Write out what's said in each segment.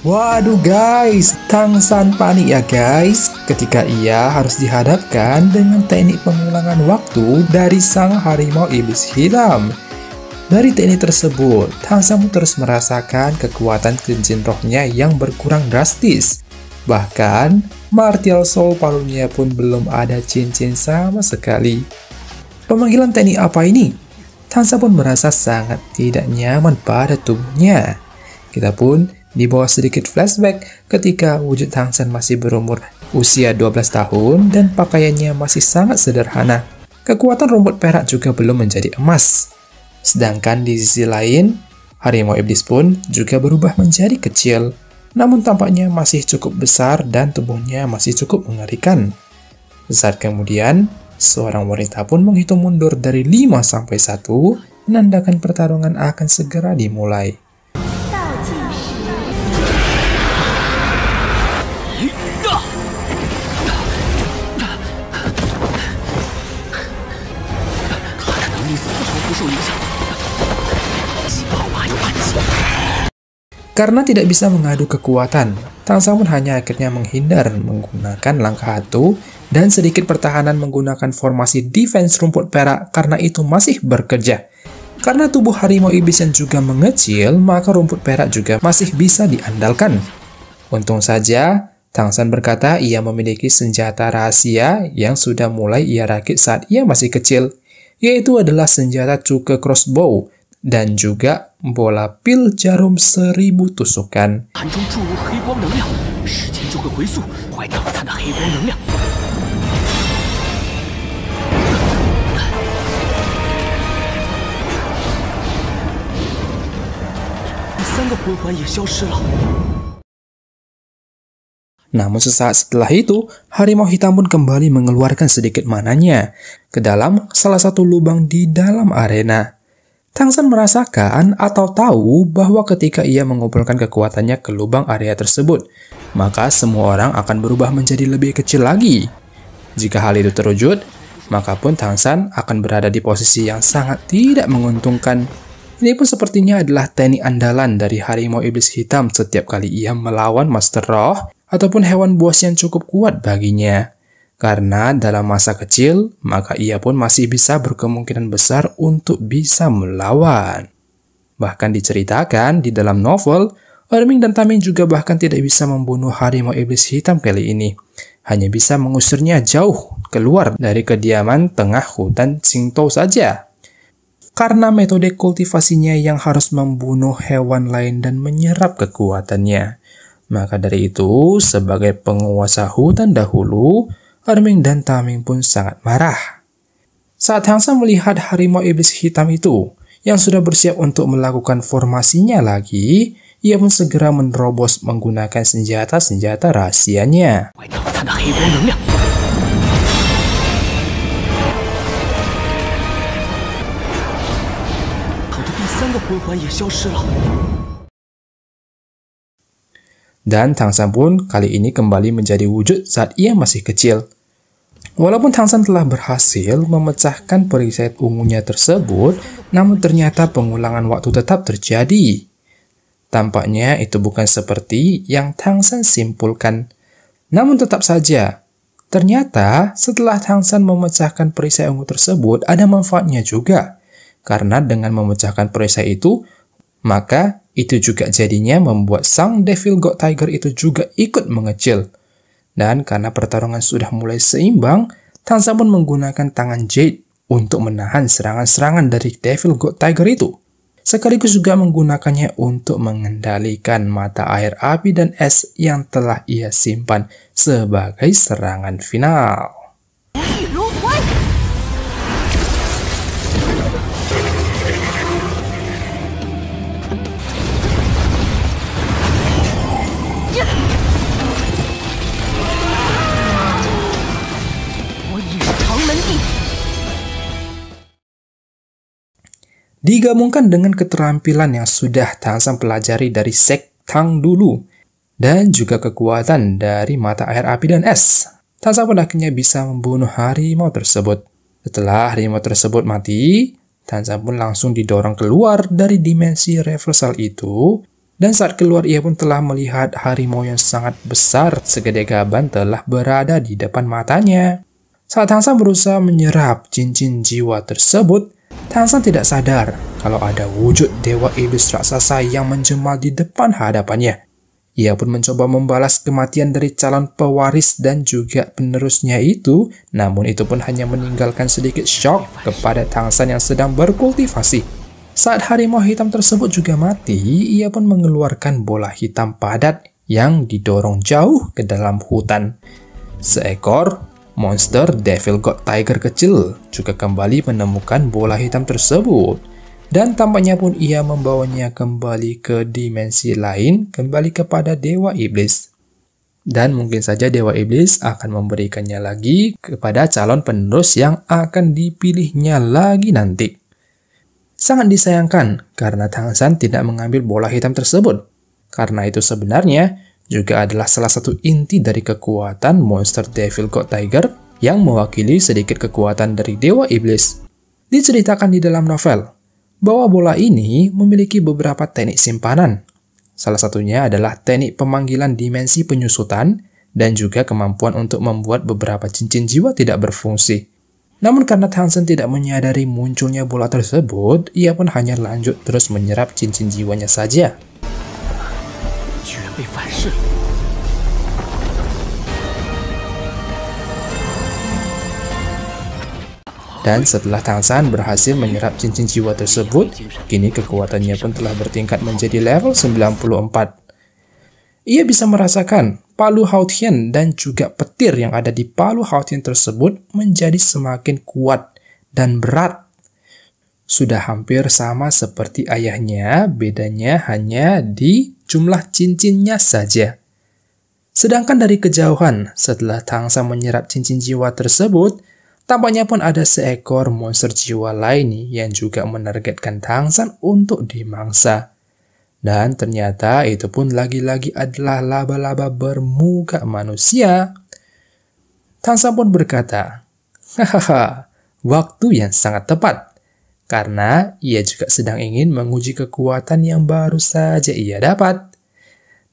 Waduh guys, Tangsan panik ya guys ketika ia harus dihadapkan dengan teknik pengulangan waktu dari sang harimau iblis hitam. Dari teknik tersebut, Tangsan pun terus merasakan kekuatan cincin rohnya yang berkurang drastis. Bahkan, Martial Soul parunya pun belum ada cincin sama sekali. Pemanggilan teknik apa ini? Tangsan pun merasa sangat tidak nyaman pada tubuhnya. Kita pun dibawa sedikit flashback ketika wujud Tangsan masih berumur usia 12 tahun dan pakaiannya masih sangat sederhana. Kekuatan rumput perak juga belum menjadi emas. Sedangkan di sisi lain, harimau iblis pun juga berubah menjadi kecil, namun tampaknya masih cukup besar dan tubuhnya masih cukup mengerikan. Saat kemudian, seorang wanita pun menghitung mundur dari 5 sampai 1, menandakan pertarungan akan segera dimulai. Karena tidak bisa mengadu kekuatan, Tangsan pun hanya akhirnya menghindar menggunakan langkah atu dan sedikit pertahanan menggunakan formasi defense rumput perak karena itu masih bekerja. Karena tubuh harimau iblis yang juga mengecil, maka rumput perak juga masih bisa diandalkan. Untung saja, Tangsan berkata ia memiliki senjata rahasia yang sudah mulai ia rakit saat ia masih kecil, yaitu adalah senjata cuke crossbow dan juga bola pil jarum 1000 tusukan. Namun sesaat setelah itu, harimau hitam pun kembali mengeluarkan sedikit mananya ke dalam salah satu lubang di dalam arena. Tangsan merasakan atau tahu bahwa ketika ia mengumpulkan kekuatannya ke lubang area tersebut, maka semua orang akan berubah menjadi lebih kecil lagi. Jika hal itu terwujud, maka pun Tangsan akan berada di posisi yang sangat tidak menguntungkan. Ini pun sepertinya adalah teknik andalan dari harimau iblis hitam setiap kali ia melawan Master Roh ataupun hewan buas yang cukup kuat baginya. Karena dalam masa kecil, maka ia pun masih bisa berkemungkinan besar untuk bisa melawan. Bahkan diceritakan di dalam novel, Erming dan Taming juga bahkan tidak bisa membunuh harimau iblis hitam kali ini. Hanya bisa mengusirnya jauh keluar dari kediaman tengah hutan Xingtou saja. Karena metode kultivasinya yang harus membunuh hewan lain dan menyerap kekuatannya. Maka dari itu, sebagai penguasa hutan dahulu, Erming dan Taming pun sangat marah. Saat Tangsan melihat harimau iblis hitam itu, yang sudah bersiap untuk melakukan formasinya lagi, ia pun segera menerobos menggunakan senjata-senjata rahasianya. Dan Tangsan pun kali ini kembali menjadi wujud saat ia masih kecil. Walaupun Tangsan telah berhasil memecahkan perisai ungunya tersebut, namun ternyata pengulangan waktu tetap terjadi. Tampaknya itu bukan seperti yang Tangsan simpulkan. Namun tetap saja, ternyata setelah Tangsan memecahkan perisai ungu tersebut ada manfaatnya juga. Karena dengan memecahkan perisai itu, maka itu juga jadinya membuat sang Devil God Tiger itu juga ikut mengecil. Dan karena pertarungan sudah mulai seimbang, Tangsan pun menggunakan tangan Jade untuk menahan serangan-serangan dari Devil God Tiger itu. Sekaligus juga menggunakannya untuk mengendalikan mata air api dan es yang telah ia simpan sebagai serangan final. Digabungkan dengan keterampilan yang sudah Tangsan pelajari dari Sek Tang dulu, dan juga kekuatan dari mata air api dan es, Tangsan pun akhirnya bisa membunuh harimau tersebut. Setelah harimau tersebut mati, Tang San pun langsung didorong keluar dari dimensi reversal itu, dan saat keluar ia pun telah melihat harimau yang sangat besar segede gaban telah berada di depan matanya. Saat Tang San berusaha menyerap cincin jiwa tersebut, Tang San tidak sadar kalau ada wujud dewa iblis raksasa yang menjemal di depan hadapannya. Ia pun mencoba membalas kematian dari calon pewaris dan juga penerusnya itu, namun itu pun hanya meninggalkan sedikit shock kepada Tang San yang sedang berkultivasi. Saat harimau hitam tersebut juga mati, ia pun mengeluarkan bola hitam padat yang didorong jauh ke dalam hutan. Seekor monster Devil God Tiger kecil juga kembali menemukan bola hitam tersebut, dan tampaknya pun ia membawanya kembali ke dimensi lain, kembali kepada Dewa Iblis. Dan mungkin saja Dewa Iblis akan memberikannya lagi kepada calon penerus yang akan dipilihnya lagi nanti. Sangat disayangkan karena Tang San tidak mengambil bola hitam tersebut, karena itu sebenarnya juga adalah salah satu inti dari kekuatan monster Devil God Tiger yang mewakili sedikit kekuatan dari Dewa Iblis. Diceritakan di dalam novel bahwa bola ini memiliki beberapa teknik simpanan. Salah satunya adalah teknik pemanggilan dimensi penyusutan dan juga kemampuan untuk membuat beberapa cincin jiwa tidak berfungsi. Namun karena Tang San tidak menyadari munculnya bola tersebut, ia pun hanya lanjut terus menyerap cincin jiwanya saja. Dan setelah Tang San berhasil menyerap cincin jiwa tersebut, kini kekuatannya pun telah bertingkat menjadi level 94. Ia bisa merasakan palu Haotian dan juga petir yang ada di palu Haotian tersebut menjadi semakin kuat dan berat. Sudah hampir sama seperti ayahnya, bedanya hanya di jumlah cincinnya saja. Sedangkan dari kejauhan, setelah Tang San menyerap cincin jiwa tersebut, tampaknya pun ada seekor monster jiwa lain yang juga menargetkan Tang San untuk dimangsa. Dan ternyata itu pun lagi-lagi adalah laba-laba bermuka manusia. Tang San pun berkata, "Hahaha, waktu yang sangat tepat." Karena ia juga sedang ingin menguji kekuatan yang baru saja ia dapat.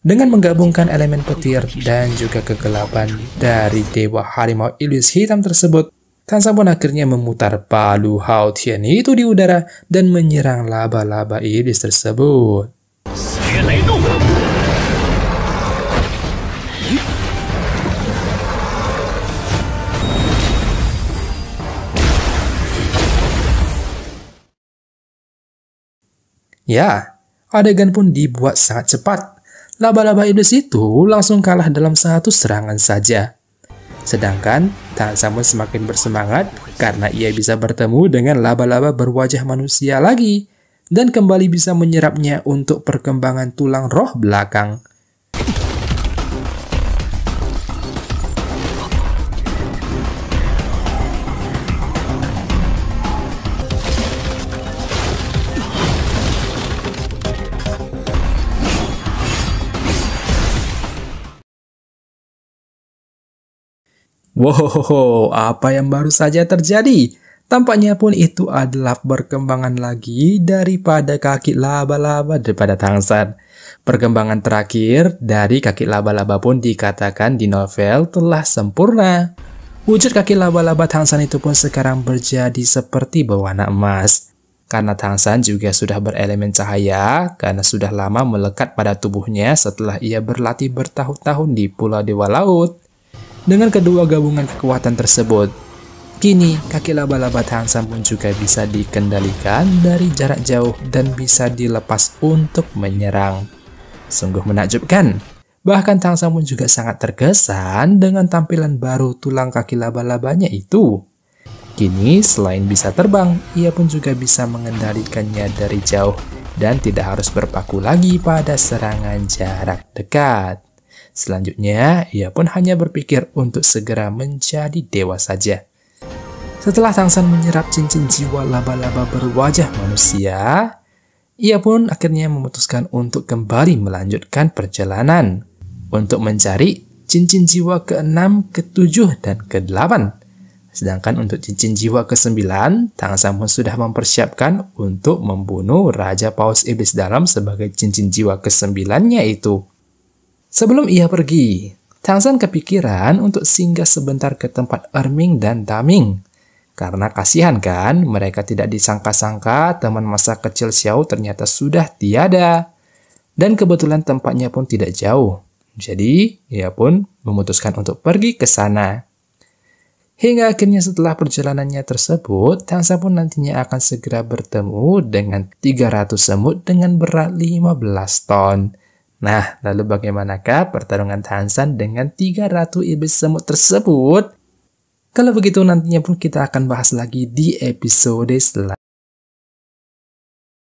Dengan menggabungkan elemen petir dan juga kegelapan dari Dewa Harimau Iblis Hitam tersebut, Tang San pun akhirnya memutar palu Haotian itu di udara dan menyerang laba-laba iblis tersebut. Ya, adegan pun dibuat sangat cepat. Laba-laba iblis itu langsung kalah dalam satu serangan saja. Sedangkan Tang San pun semakin bersemangat karena ia bisa bertemu dengan laba-laba berwajah manusia lagi dan kembali bisa menyerapnya untuk perkembangan tulang roh belakang. Wow, apa yang baru saja terjadi? Tampaknya pun itu adalah perkembangan lagi daripada kaki laba-laba daripada Tang San. Perkembangan terakhir dari kaki laba-laba pun dikatakan di novel telah sempurna. Wujud kaki laba-laba Tang San itu pun sekarang berjadi seperti berwarna emas. Karena Tang San juga sudah berelemen cahaya, karena sudah lama melekat pada tubuhnya setelah ia berlatih bertahun-tahun di Pulau Dewa Laut. Dengan kedua gabungan kekuatan tersebut, kini kaki laba-laba Tang San pun juga bisa dikendalikan dari jarak jauh dan bisa dilepas untuk menyerang. Sungguh menakjubkan. Bahkan Tang San pun juga sangat terkesan dengan tampilan baru tulang kaki laba-labanya itu. Kini selain bisa terbang, ia pun juga bisa mengendalikannya dari jauh dan tidak harus berpaku lagi pada serangan jarak dekat. Selanjutnya, ia pun hanya berpikir untuk segera menjadi dewa saja. Setelah Tang San menyerap cincin jiwa laba-laba berwajah manusia, ia pun akhirnya memutuskan untuk kembali melanjutkan perjalanan untuk mencari cincin jiwa ke-6, ke-7, dan ke-8. Sedangkan untuk cincin jiwa ke-9, Tang San pun sudah mempersiapkan untuk membunuh Raja Paus Iblis Dalam sebagai cincin jiwa ke-9-nya itu. Sebelum ia pergi, Tang San kepikiran untuk singgah sebentar ke tempat Erming dan Daming. Karena kasihan kan, mereka tidak disangka-sangka teman masa kecil Xiao ternyata sudah tiada. Dan kebetulan tempatnya pun tidak jauh. Jadi, ia pun memutuskan untuk pergi ke sana. Hingga akhirnya setelah perjalanannya tersebut, Tang San pun nantinya akan segera bertemu dengan 300 semut dengan berat 15 ton. Nah, lalu bagaimanakah pertarungan Tang San dengan 300 iblis semut tersebut? Kalau begitu nantinya pun kita akan bahas lagi di episode selanjutnya.